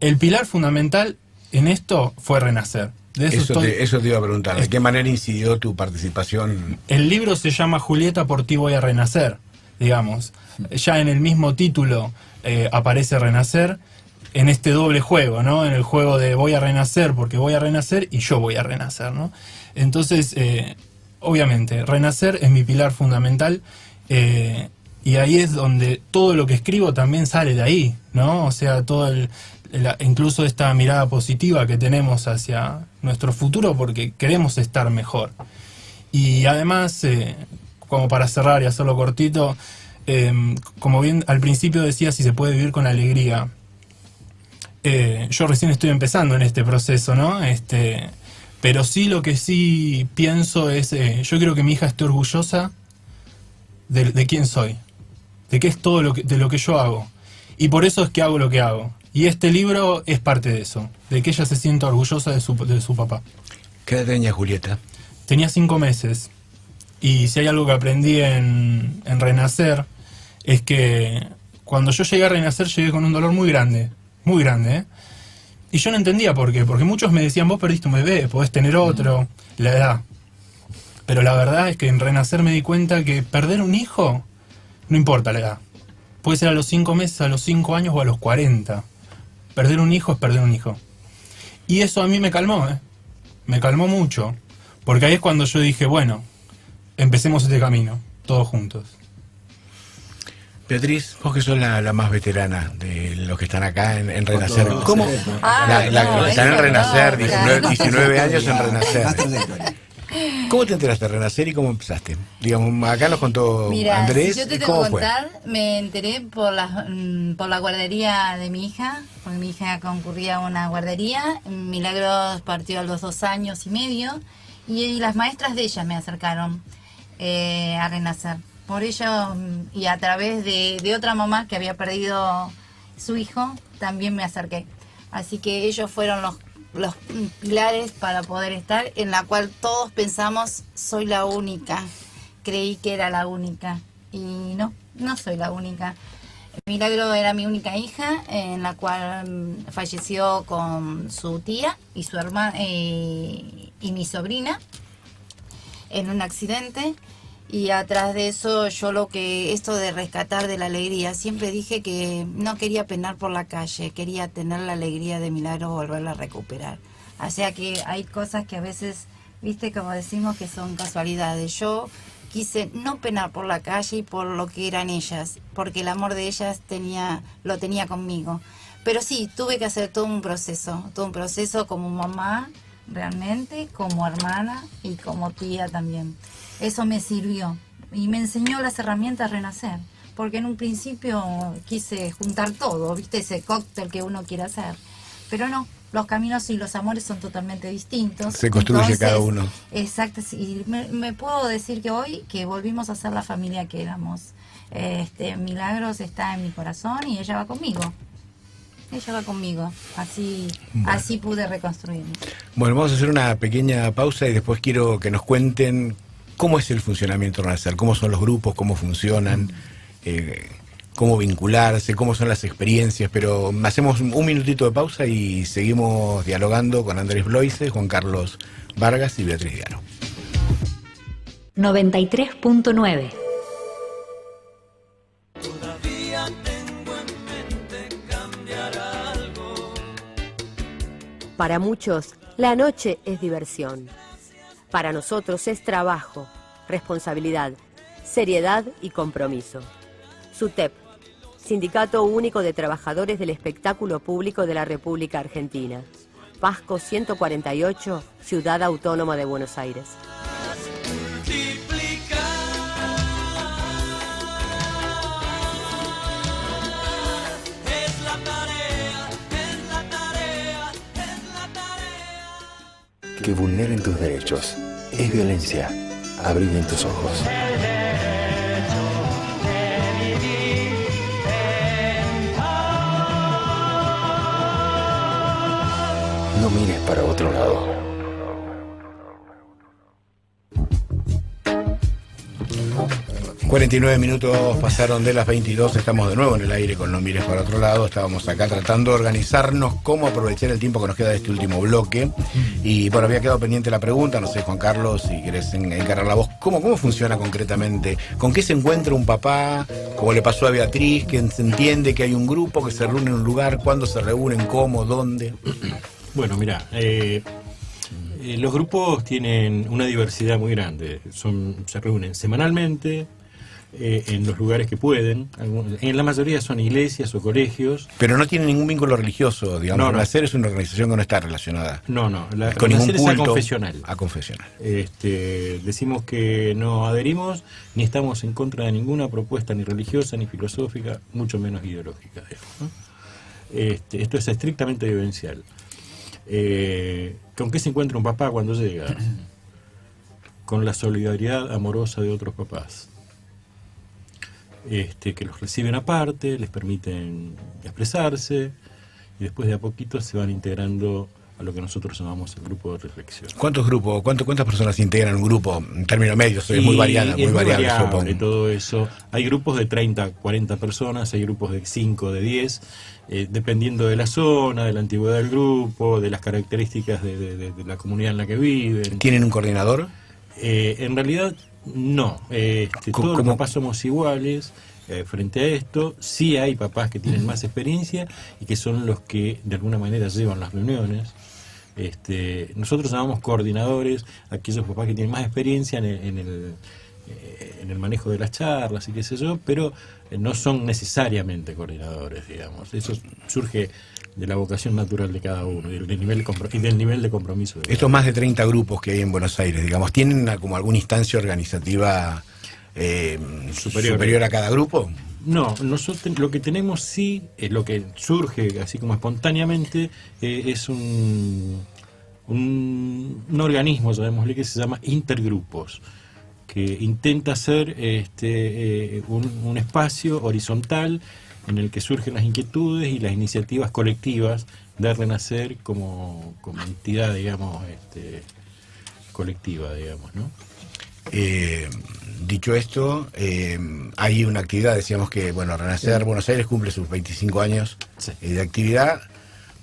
El pilar fundamental en esto fue Renacer. Eso te iba a preguntar, ¿de qué manera incidió tu participación? El libro se llama Julieta, por ti voy a renacer, digamos. Ya en el mismo título aparece Renacer, en este doble juego, ¿no? En el juego de voy a renacer porque voy a renacer y yo voy a renacer, ¿no? Entonces, obviamente, Renacer es mi pilar fundamental, y ahí es donde todo lo que escribo también sale de ahí, ¿no? O sea, incluso esta mirada positiva que tenemos hacia nuestro futuro porque queremos estar mejor. Y además, como para cerrar y hacerlo cortito, como bien al principio decía, si se puede vivir con alegría. Yo recién estoy empezando en este proceso, ¿no? Pero sí, lo que sí pienso es, yo quiero que mi hija esté orgullosa de quién soy, de qué es todo de lo que yo hago. Y por eso es que hago lo que hago. Y este libro es parte de eso, de que ella se sienta orgullosa de su papá. ¿Qué edad tenía Julieta? Tenía 5 meses. Y si hay algo que aprendí en Renacer, es que cuando yo llegué a Renacer, llegué con un dolor muy grande, ¿eh? Y yo no entendía por qué, porque muchos me decían, vos perdiste un bebé, podés tener otro, la edad. Pero la verdad es que en Renacer me di cuenta que perder un hijo, no importa la edad. Puede ser a los 5 meses, a los 5 años o a los 40. Perder un hijo es perder un hijo. Y eso a mí me calmó, ¿eh? Me calmó mucho. Porque ahí es cuando yo dije, bueno, empecemos este camino, todos juntos. Beatriz, vos que sos la más veterana de los que están acá en Renacer. ¿Cómo? Están en Renacer, 19 años en Renacer. ¿Cómo te enteraste de Renacer y cómo empezaste? Digamos, acá nos contó Andrés. Si yo te tengo que contar, me enteré por la guardería de mi hija, porque mi hija concurría a una guardería. Milagros partió a los 2 años y medio, y las maestras de ella me acercaron a Renacer. Por ello, y a través de otra mamá que había perdido su hijo, también me acerqué. Así que ellos fueron los pilares para poder estar, en la cual todos pensamos, soy la única. Creí que era la única. Y no soy la única. Milagro era mi única hija, en la cual falleció con su tía y su hermana y mi sobrina en un accidente. Y atrás de eso, esto de rescatar de la alegría, siempre dije que no quería penar por la calle, quería tener la alegría de Milagro, volverla a recuperar. O sea que hay cosas que a veces, viste, como decimos, que son casualidades. Yo quise no penar por la calle y por lo que eran ellas, porque el amor de ellas lo tenía conmigo. Pero sí, tuve que hacer todo un proceso como mamá, realmente, como hermana y como tía también. Eso me sirvió y me enseñó las herramientas Renacer, porque en un principio quise juntar todo, viste, ese cóctel que uno quiere hacer, pero no, los caminos y los amores son totalmente distintos. Se construye cada uno. Exacto, y me puedo decir que hoy que volvimos a ser la familia que éramos. Milagros está en mi corazón y ella va conmigo. Así pude reconstruirme. Bueno, vamos a hacer una pequeña pausa y después quiero que nos cuenten cómo es el funcionamiento de Renacer, cómo son los grupos, cómo funcionan, cómo vincularse, cómo son las experiencias, pero hacemos un minutito de pausa y seguimos dialogando con Andrés Bloise, Juan Carlos Vargas y Beatriz Diaro. 93.9. Para muchos, la noche es diversión. Para nosotros es trabajo, responsabilidad seriedad y compromiso. SUTEP, Sindicato Único de Trabajadores del Espectáculo Público de la República Argentina. Pasco 148, Ciudad Autónoma de Buenos Aires. Que vulneren tus derechos es violencia. Abrí bien tus ojos. No mires para otro lado. 49 minutos pasaron de las 22, estamos de nuevo en el aire con No Mires para Otro Lado. Estábamos acá tratando de organizarnos cómo aprovechar el tiempo que nos queda de este último bloque. Y bueno, había quedado pendiente la pregunta, no sé, Juan Carlos, si querés encarar la voz, ¿cómo funciona concretamente? ¿Con qué se encuentra un papá? Como le pasó a Beatriz, que se entiende que hay un grupo que se reúne en un lugar, ¿cuándo se reúnen, cómo, dónde? Bueno, mira, los grupos tienen una diversidad muy grande. Se reúnen semanalmente, en los lugares que pueden. En la mayoría son iglesias o colegios. Pero no tienen ningún vínculo religioso, digamos. No. Renacer es una organización que no está relacionada. No, con ningún culto. Es aconfesional. Aconfesional. Decimos que no adherimos, ni estamos en contra de ninguna propuesta ni religiosa, ni filosófica, mucho menos ideológica, digamos, ¿no? Esto es estrictamente vivencial. ¿Con qué se encuentra un papá cuando llega? Con la solidaridad amorosa de otros papás, que los reciben aparte, les permiten expresarse, y después de a poquito se van integrando a lo que nosotros llamamos el grupo de reflexión. ¿Cuántos grupos, cuántas personas integran un grupo en términos medios? Es muy variable, supongo. Todo eso. Hay grupos de 30, 40 personas, hay grupos de 5, de 10, dependiendo de la zona, de la antigüedad del grupo, de las características de la comunidad en la que viven. ¿Tienen un coordinador? En realidad, no. Todos los papás somos iguales. Frente a esto, sí hay papás que tienen más experiencia y que son los que de alguna manera llevan las reuniones. Nosotros llamamos coordinadores a aquellos papás que tienen más experiencia en el manejo de las charlas y qué sé yo, pero no son necesariamente coordinadores, digamos. Eso surge de la vocación natural de cada uno y del nivel de compromiso. Estos más de 30 grupos que hay en Buenos Aires, digamos, ¿tienen como alguna instancia organizativa superior a cada grupo? No, nosotros lo que tenemos sí, lo que surge así como espontáneamente, es un organismo, llamémosle, que se llama Intergrupos, que intenta ser un espacio horizontal en el que surgen las inquietudes y las iniciativas colectivas de Renacer como entidad, digamos, colectiva, digamos, ¿no? Dicho esto, hay una actividad, decíamos que, bueno, Renacer Buenos Aires cumple sus 25 años de actividad.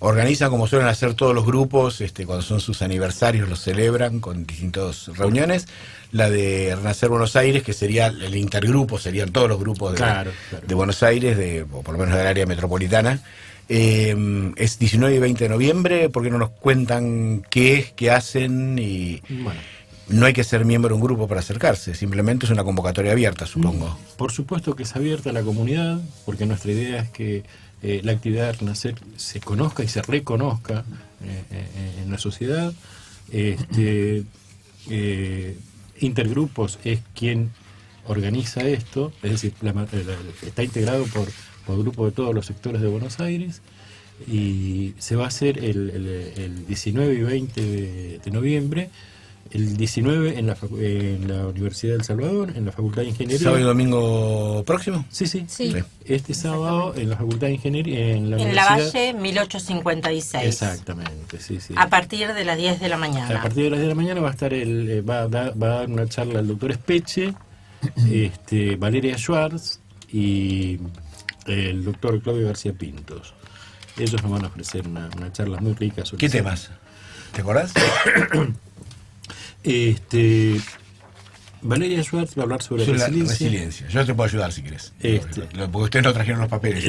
Organizan, como suelen hacer todos los grupos, cuando son sus aniversarios los celebran con distintas reuniones. La de Renacer Buenos Aires, que sería el intergrupo, serían todos los grupos de Buenos Aires, o por lo menos del área metropolitana. Es 19 y 20 de noviembre. ¿Por qué no nos cuentan qué es, qué hacen? Y bueno, no hay que ser miembro de un grupo para acercarse, simplemente es una convocatoria abierta, supongo. Por supuesto que es abierta a la comunidad, porque nuestra idea es que la actividad de Renacer se conozca y se reconozca en la sociedad. Intergrupos es quien organiza esto, es decir, está integrado por grupos de todos los sectores de Buenos Aires, y se va a hacer el 19 y 20 de noviembre. El 19 en la Universidad del Salvador, en la Facultad de Ingeniería. ¿Sábado y domingo próximo? Sí. Este sábado en la Facultad de Ingeniería, en la Universidad. Universidad. En la Valle 1856. Exactamente, sí. A partir de las 10 de la mañana. A partir de las 10 de la mañana va a estar va a dar una charla el doctor Espeche, Valeria Schwartz y el doctor Claudio García Pintos. Ellos nos van a ofrecer una charla muy rica sobre ¿Qué temas? ¿Te acordás? Valeria Schwartz va a hablar sobre la resiliencia. Yo te puedo ayudar si querés. Porque ustedes no trajeron los papeles.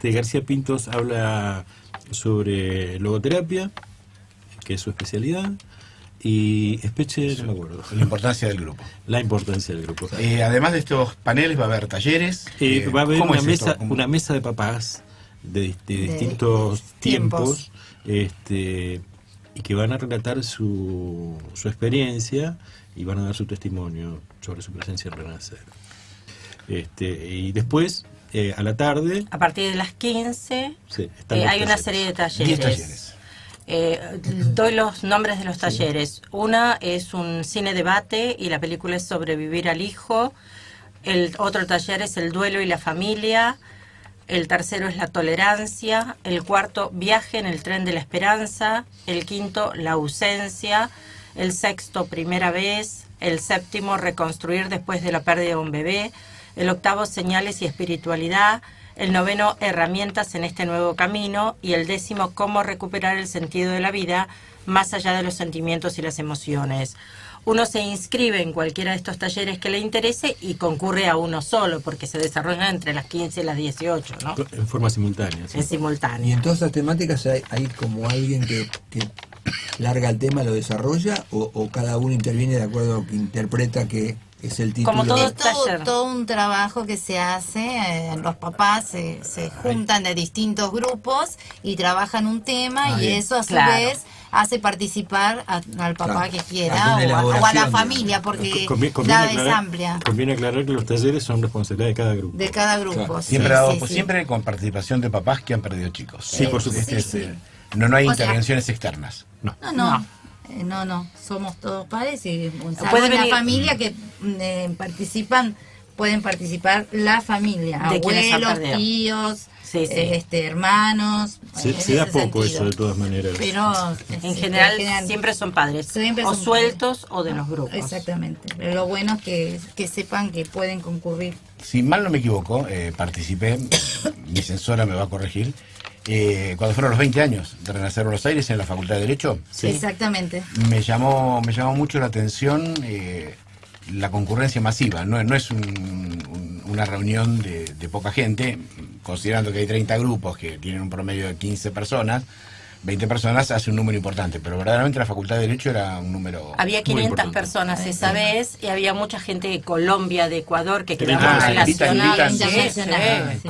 García Pintos habla sobre logoterapia, que es su especialidad. Y Speche, no me acuerdo. La importancia del grupo. La importancia del grupo. Además de estos paneles va a haber talleres. Va a haber ¿cómo una es mesa, esto? una mesa de papás de distintos tiempos, y que van a relatar su experiencia y van a dar su testimonio sobre su presencia en Renacer. Y después, a la tarde... A partir de las 15 sí, están los hay una talleres. serie de talleres. 10 talleres. Doy los nombres de los talleres. Una es un cine debate y la película es Sobrevivir al hijo. El otro taller es el duelo y la familia. El tercero es la tolerancia. El cuarto, viaje en el tren de la esperanza. El quinto, la ausencia. El sexto, primera vez. El séptimo, reconstruir después de la pérdida de un bebé. El octavo, señales y espiritualidad. El noveno, herramientas en este nuevo camino. Y el décimo, cómo recuperar el sentido de la vida más allá de los sentimientos y las emociones. Uno se inscribe en cualquiera de estos talleres que le interese y concurre a uno solo, porque se desarrolla entre las 15 y las 18, ¿no? En forma simultánea. Es simultáneo. Y en todas esas temáticas hay como alguien que larga el tema, lo desarrolla, o cada uno interviene de acuerdo a lo que interpreta que es el título. Como todo Es todo un trabajo que se hace, los papás se juntan de distintos grupos y trabajan un tema y eso a su vez hace participar al papá que quiera o a la familia, porque la es amplia. Conviene aclarar que los talleres son responsabilidad de cada grupo. De cada grupo, Siempre con participación de papás que han perdido chicos. Sí, por supuesto. No hay O sea, intervenciones externas. No, somos todos padres y Puede la venir familia que pueden participar la familia, De quienes han abuelos, perdido. tíos, Sí. hermanos. Se da poco eso de todas maneras. Pero en general siempre son padres, Siempre o son sueltos o de los grupos. Exactamente. Pero lo bueno es que sepan que pueden concurrir. Si mal no me equivoco, participé, mi censora me va a corregir, cuando fueron los 20 años de Renacer Buenos Aires en la Facultad de Derecho. Sí. Exactamente. Me llamó mucho la atención la concurrencia masiva. No es una reunión de poca gente, considerando que hay 30 grupos que tienen un promedio de 15 personas. 20 personas hace un número importante, pero verdaderamente la Facultad de Derecho era un número Había 500 personas esa vez y había mucha gente de Colombia, de Ecuador, que quedaban relacionados.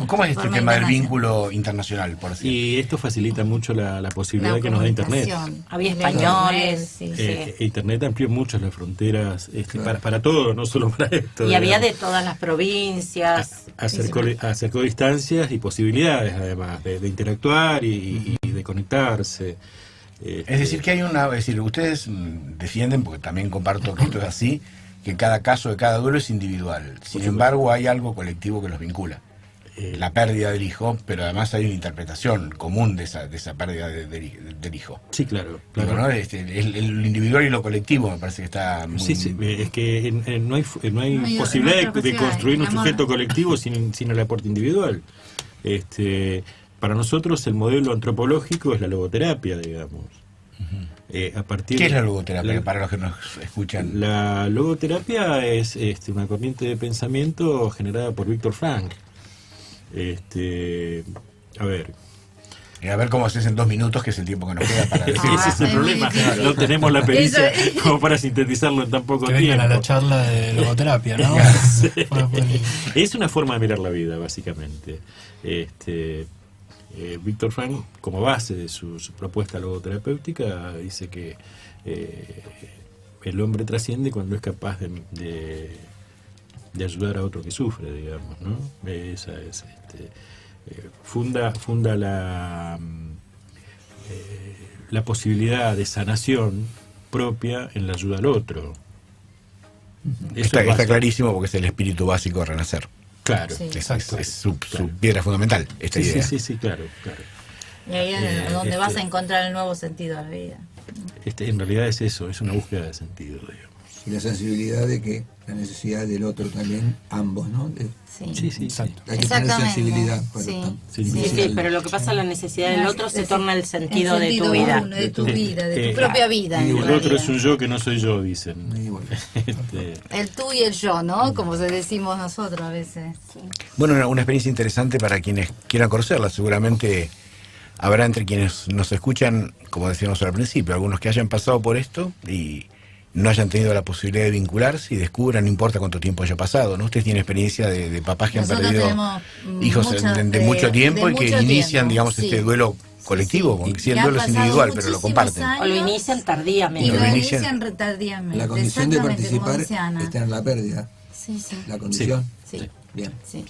¿Cómo es este tema del vínculo internacional, por así? Y esto facilita mucho la posibilidad que nos da Internet. Había españoles. Internet amplió mucho las fronteras para todo, no solo para esto. Y había de todas las provincias. Acercó distancias y posibilidades, además, de interactuar y de conectarse. Es decir, que hay ustedes defienden, porque también comparto que esto es así, que cada caso de cada duelo es individual. Sin embargo, hay algo colectivo que los vincula. La pérdida del hijo, pero además hay una interpretación común de esa pérdida del hijo. Sí, claro. Digo, ¿no? El individual y lo colectivo me parece que está muy... Sí, es que no hay posibilidad de construir un sujeto colectivo sin el aporte individual. Para nosotros el modelo antropológico es la logoterapia, digamos. ¿Qué es la logoterapia para los que nos escuchan? La logoterapia es una corriente de pensamiento generada por Víctor Frank. A ver cómo haces en 2 minutos, que es el tiempo que nos queda para decir. Ese es el problema. No tenemos la pericia como para sintetizarlo en tan poco tiempo. Vengan a la charla de logoterapia, ¿no? Sí. Es una forma de mirar la vida, básicamente. Víctor Frank, como base de su propuesta logoterapéutica, dice que el hombre trasciende cuando es capaz de ayudar a otro que sufre, digamos, ¿no? Esa es, funda la posibilidad de sanación propia en la ayuda al otro. Está clarísimo, porque es el espíritu básico de Renacer. Claro, sí. Exacto. Es su piedra fundamental, esta idea. Sí, claro. Y ahí es donde vas a encontrar el nuevo sentido de la vida. En realidad es eso, es una búsqueda de sentido, digamos. Y la sensibilidad de que la necesidad del otro también, ambos, ¿no? Sí, exacto. Hay que tener sensibilidad. Sí, pero lo que pasa es la necesidad del otro se torna el sentido de tu vida. De tu vida, de tu propia vida. El otro es un yo que no soy yo, dicen. El tú y el yo, ¿no? Como decimos nosotros a veces. Bueno, una experiencia interesante para quienes quieran conocerla. Seguramente habrá entre quienes nos escuchan, como decíamos al principio, algunos que hayan pasado por esto y no hayan tenido la posibilidad de vincularse y descubran, no importa cuánto tiempo haya pasado, ¿no? Ustedes tienen experiencia de papás que Nosotros han perdido tenemos hijos de mucho tiempo y que inician, digamos, sí. este duelo colectivo, porque sí, el duelo es individual, pero lo comparten. O lo inician tardíamente. Y lo Lo inician tardíamente. La condición de Exactamente, como participar dice Ana. es tener la pérdida. Sí, sí. La condición. Sí. Bien. Sí.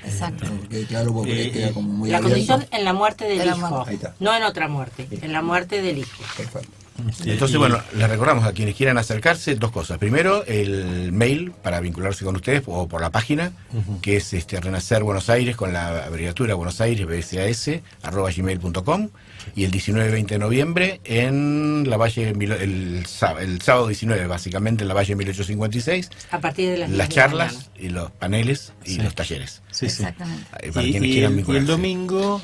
Exacto. Porque claro, vos creés que era como muy La abierto. condición en la muerte del De la hijo, muerte. Ahí está. no en otra muerte, en la muerte del hijo. Perfecto. Entonces, bueno, les recordamos a quienes quieran acercarse dos cosas. Primero, el mail para vincularse con ustedes o por la página, que es Renacer Buenos Aires con la abreviatura Buenos Aires bsas@gmail.com, y el 19-20 de noviembre en la Valle, el sábado 19, básicamente en la Valle 1856, A partir de las 10 las de la charlas mañana. y los paneles y Sí. los talleres. Sí, sí. Exactamente. Para Y, quienes y quieran el vincularse. domingo,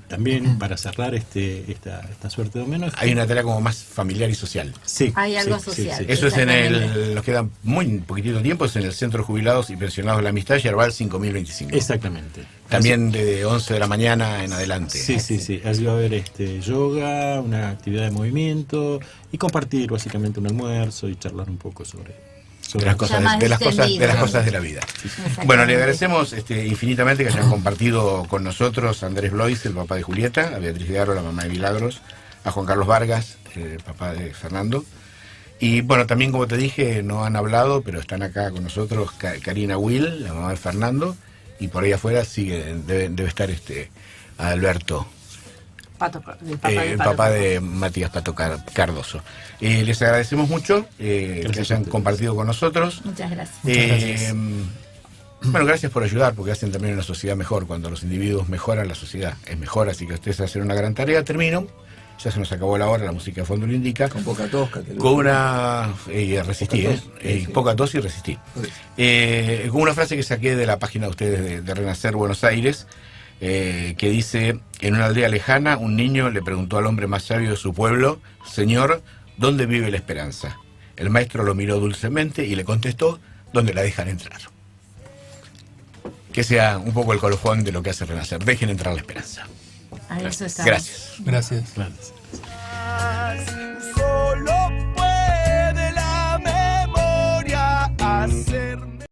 también para cerrar esta suerte de menos, Hay una tarea como más familiar y social. Sí, Hay algo sí, social. sí, sí. Eso es en Exactamente. nos queda muy poquitito tiempo, es en el Centro de Jubilados y Pensionados de la Amistad, Yerbal 5025. Exactamente. También de 11 de la mañana en adelante. Sí, sí, sí. Allí va a haber yoga, una actividad de movimiento y compartir básicamente un almuerzo y charlar un poco sobre De las cosas de las cosas de la vida. Bueno, le agradecemos infinitamente que hayan compartido con nosotros a Andrés Blois, el papá de Julieta, a Beatriz de Aro, la mamá de Milagros, a Juan Carlos Vargas, el papá de Fernando. Y bueno, también como te dije, no han hablado, pero están acá con nosotros Karina Will, la mamá de Fernando, y por ahí afuera sigue, debe estar Alberto, el papá de Matías Pato Cardoso. Les agradecemos mucho que hayan compartido con nosotros. Muchas gracias. Bueno, gracias por ayudar, porque hacen también una sociedad mejor. Cuando los individuos mejoran, la sociedad es mejor, así que ustedes hacen una gran tarea. Termino, ya se nos acabó la hora, la música de fondo lo indica. Con poca tosca. Con una... resistí, poca tos y resistí. Con una frase que saqué de la página de ustedes de Renacer Buenos Aires, que dice: en una aldea lejana, un niño le preguntó al hombre más sabio de su pueblo: Señor, ¿dónde vive la esperanza? El maestro lo miró dulcemente y le contestó: ¿dónde la dejan entrar? Que sea un poco el colofón de lo que hace Renacer. Dejen entrar la esperanza. A eso estamos. Gracias. Gracias. Gracias.